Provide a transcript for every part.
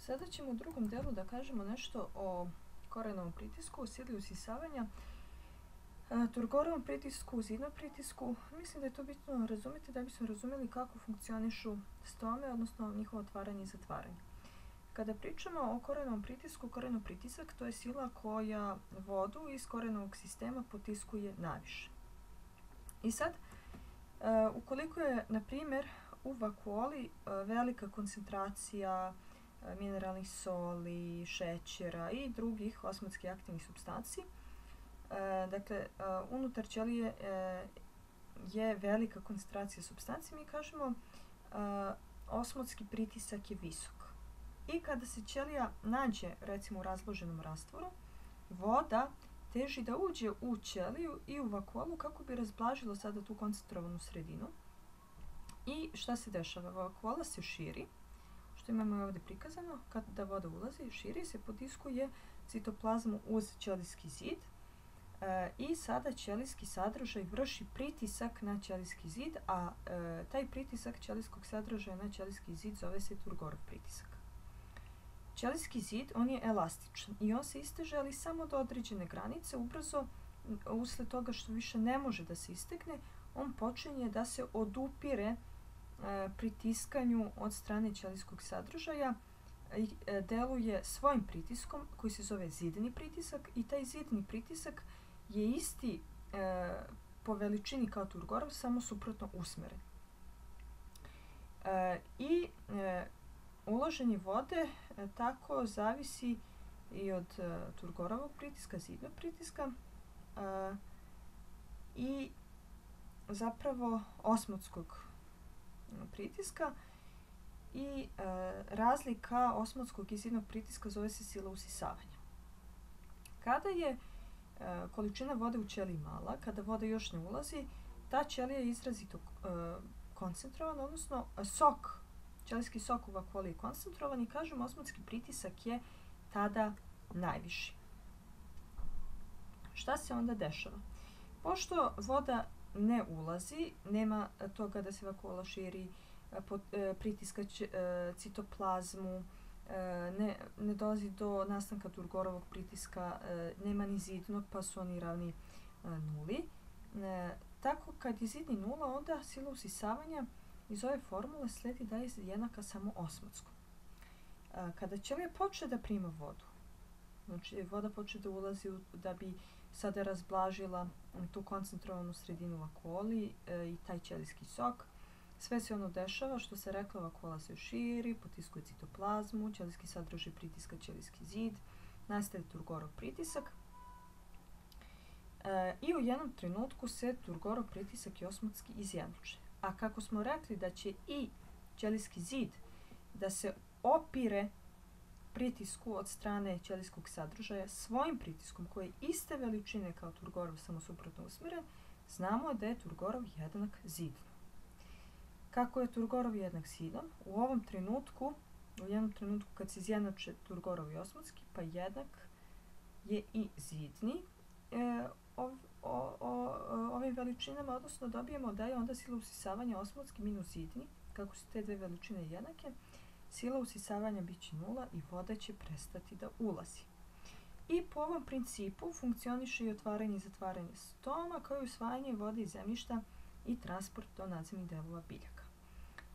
Sada ćemo u drugom delu da kažemo nešto o korenovom pritisku, sili usisavanja, Turgorovom pritisku, zidnom pritisku. Mislim da je to bitno razumjeti da bismo razumjeli kako funkcionišu stome, odnosno njihovo otvaranje i zatvaranje. Kada pričamo o korenovom pritisku, korenov pritisak to je sila koja vodu iz korenovog sistema potiskuje naviše. I sad, ukoliko je, na primjer, u vakuoli velika koncentracija mineralnih soli, šećera i drugih osmotski aktivnih supstanci, dakle, unutar ćelije je velika koncentracija supstanci, mi kažemo osmotski pritisak je visok. I kada se ćelija nađe, recimo, u razloženom rastvoru, voda teži da uđe u ćeliju i u vakuolu kako bi razblažilo sada tu koncentrovanu sredinu. I šta se dešava? Vakuola se širi, što imamo ovdje prikazano, kada voda ulazi, širi se, potiskuje citoplazmu uz ćelijski zid i sada ćelijski sadržaj vrši pritisak na ćelijski zid, a taj pritisak ćelijskog sadržaja na ćelijski zid zove se Turgorov pritisak. Ćelijski zid, on je elastičan i on se isteže, ali samo do određene granice. Ubrzo, usled toga što više ne može da se istekne, on počinje da se odupire pritiskanju od strane ćelijskog sadržaja i deluje svojim pritiskom koji se zove zidni pritisak, i taj zidni pritisak je isti po veličini kao Turgorov, samo suprotno usmeren. Uloženje vode tako zavisi i od Turgorovog pritiska, zidnog pritiska i zapravo osmotskog pritiska, i razlika osmotskog i zidnog pritiska zove se sila usisavanja. Kada je količina vode u ćeliji mala, kada voda još ne ulazi, ta ćelija je izrazito koncentrovana, odnosno ćelijski sok u vakuoli je koncentrovan i kažemo osmotski pritisak je tada najviši. Šta se onda dešava? Pošto voda ne ulazi, nema toga da se vakuola širi, pritiska citoplazmu, ne dolazi do nastanka Turgorovog pritiska, nema ni zidnog, pa su oni ravni nuli. Tako kad je zidni nula, onda sila usisavanja iz ove formule slijedi da je jednaka samo osmotskom. Kada ćelija počne da prima vodu, znači voda počne da ulazi da bi sada razblažila tu koncentrovanu sredinu vakuoli i taj ćelijski sok, sve se ono dešava, što se rekla, vakuola se širi, potiskuje citoplazmu, ćelijski sadržaj pritiska ćelijski zid, nastaje Turgorov pritisak i u jednom trenutku se Turgorov pritisak i osmotski izjednače. A kako smo rekli da će i ćelijski zid da se opire pritisku od strane ćelijskog sadržaja svojim pritiskom koji je iste veličine kao Turgorov, samo suprotno usmjeren, znamo da je Turgorov jednak zidom. Kako je Turgorov jednak zidom? U jednom trenutku kad se izjednače Turgorov i osmotski, pa jednak je i zidni ovim veličinama, odnosno dobijemo da je onda sila usisavanja osmotski minus zidni. Kako su te dve veličine jednake, sila usisavanja bit će nula i voda će prestati da ulazi. I po ovom principu funkcioniše i otvaranje i zatvaranje stoma, kao i usvajanje vode iz zemljišta i transport do nadzemnih delova biljaka.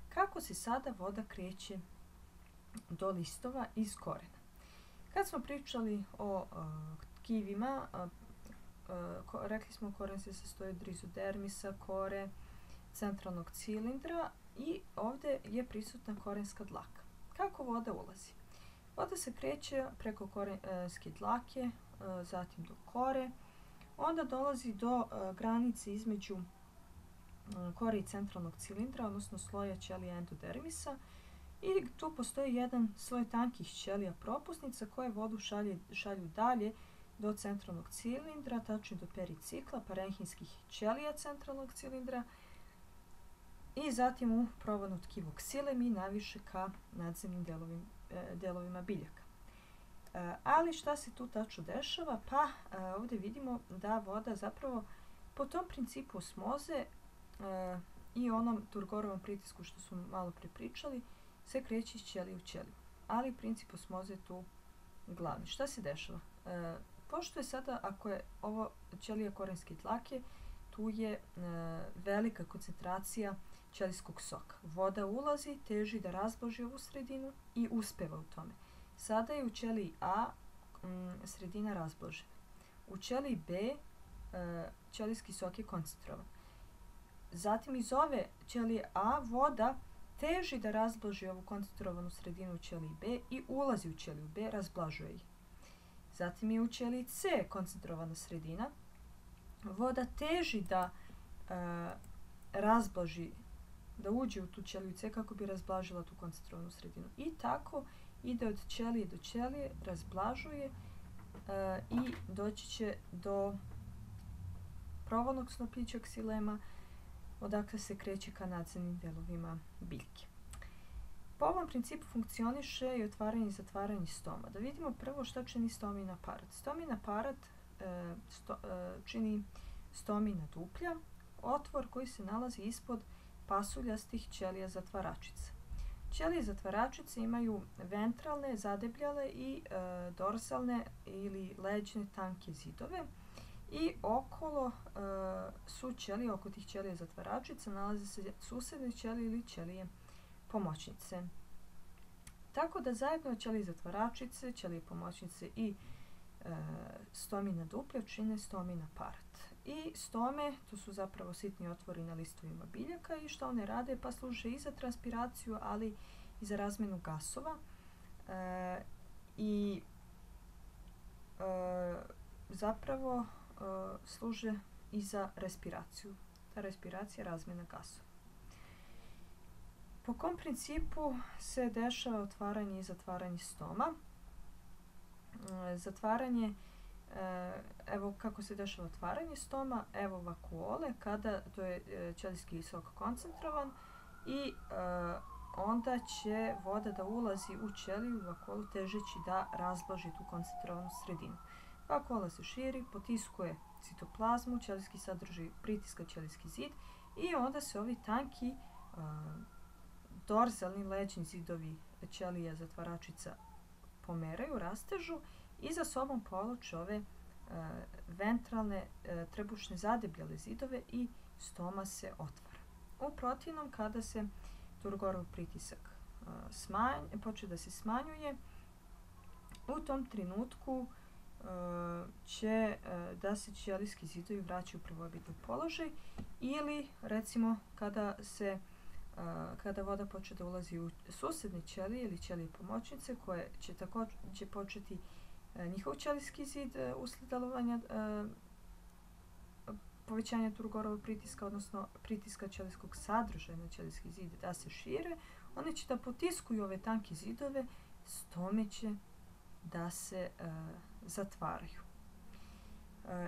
Kako se sada voda kreće do listova iz korena? Kad smo pričali o tkivima, rekli smo koren se sastoji od rizodermisa, kore, centralnog cilindra i ovdje je prisutna korenska dlaka. Kako voda ulazi? Voda se kreće preko korenske dlake, zatim do kore, onda dolazi do granice između kore i centralnog cilindra, odnosno sloja ćelija endodermisa, i tu postoji jedan sloj tankih ćelija propusnica koje vodu šalju dalje do centralnog cilindra, tačnije do pericikla, parenhimskih ćelija centralnog cilindra i zatim u provodno tkivo ksilem i naviše ka nadzemnim delovima biljaka. Ali šta se tu tačno dešava? Pa ovdje vidimo da voda zapravo po tom principu osmoze i onom Turgorovom pritisku što smo malo prepričali se kreće iz ćelije u ćeliju. ali princip osmoze je tu glavni. Šta se dešava? Pošto je sada, ako je ovo ćelija korenske tlake, tu je velika koncentracija ćelijskog soka. Voda ulazi, teži da razblaži ovu sredinu i uspeva u tome. Sada je u ćeliji A sredina razblažena. U ćeliji B ćelijski sok je koncentrovan. Zatim iz ove ćelije A voda teži da razblaži ovu koncentrovanu sredinu u ćeliji B i ulazi u ćeliju B, razblažuje ih. Zatim je u ćeliji C koncentrovana sredina. Voda teži da razblaži, da uđe u tu ćeliju C kako bi razblažila tu koncentrovanu sredinu. I tako ide od ćelije do ćelije, razblažuje i doći će do provalnog snopića ksilema, odakle se kreće ka nadzemnim delovima biljke. Po ovom principu funkcioniše i otvaranje i zatvaranje stoma. Da vidimo prvo šta čini stomin aparat. Stomin aparat čini stomin duplja, otvor koji se nalazi ispod pasuljastih ćelija zatvaračica. Ćelije zatvaračice imaju ventralne, zadebljale i dorsalne ili leđne tanke zidove i okolo su ćelije, oko tih ćelija zatvaračica nalaze se susedne ćelije ili ćelije pomoćnice. Tako da zajedno ćelije zatvaračice, ćelije pomoćnice i stomina duplja čine stomin aparat. I stome, to su zapravo sitni otvori na listovima biljaka i što one rade? Pa služe i za transpiraciju, ali i za razmjenu gasova i zapravo služe i za respiraciju. Ta respiracija je razmjena gasova. Po kom principu se dešava otvaranje i zatvaranje stoma? Zatvaranje, evo kako se dešava otvaranje stoma, evo vakuole, kada to je ćelijski sok koncentrovan i onda će voda da ulazi u ćeliju vakuolu težeći da razblaži tu koncentrovanu sredinu. Vakuola se širi, potiskuje citoplazmu, ćelijski sadržaj pritiska ćelijski zid i onda se ovi tanki dorzalni leđni zidovi ćelija zatvaračica pomeraju, rastežu i za sobom povlače ove ventralne trebušne zadebljale zidove i stoma se otvara. U protivnom, kada se Turgorov pritisak počne da se smanjuje, u tom trenutku će da se ćelijski zidovi vraćaju u prvobitni položaj ili recimo kada voda počne da ulazi u susedne ćelije ili ćelije pomoćnice koje će također početi njihov ćelijski zid usled delovanja povećanja Turgorovog pritiska, odnosno pritiska ćelijskog sadržaja na ćelijski zid da se šire, one će da potiskuju ove tanke zidove, stome će da se zatvaraju.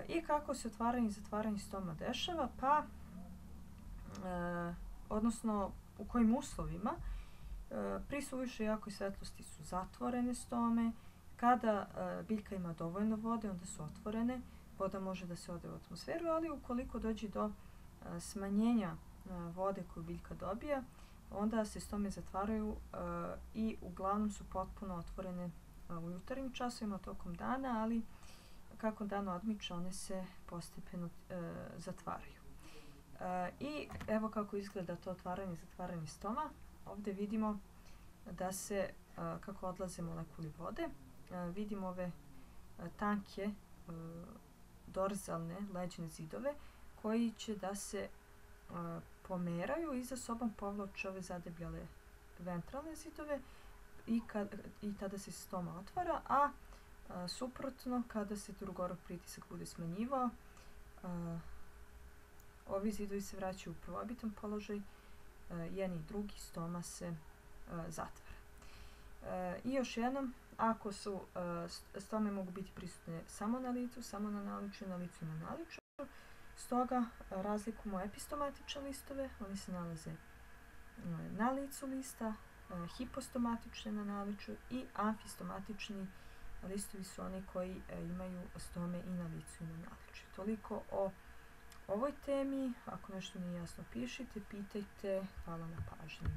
I kako se otvaranje i zatvaranje stoma dešava? Pa, odnosno u kojim uslovima? Pri suviše jakoj svetlosti su zatvorene stome, kada biljka ima dovoljno vode, onda su otvorene, voda može da se ode u atmosferu, ali ukoliko dođe do smanjenja vode koju biljka dobija, onda se stome zatvaraju i uglavnom su potpuno otvorene u jutarnjim časovima tokom dana, ali kako dan odmiče, one se postepeno zatvaraju. I evo kako izgleda to otvaranje i zatvaranje stoma. Ovdje vidimo da se, kako odlaze molekuli vode, vidimo ove tanke dorzalne leđne zidove koji će da se pomeraju i za sobom povlače ove zadebljale ventralne zidove i tada se stoma otvara, a suprotno, kada se Turgorov pritisak bude smanjivao, ovi zidovi se vraćaju u prvobitan položaj, jedan i drugi stoma se zatvara. I još jednom, ako su stome mogu biti prisutne samo na licu, samo na naličju, na licu i na naličju, stoga razlikujemo epistomatične listove, oni se nalaze na licu lista, hipostomatične na naličju i amfistomatični listovi su oni koji imaju stome i na licu i na naličju. Toliko o ovoj temi. Ako nešto nije jasno, pišite, pitajte. Hvala na pažnji.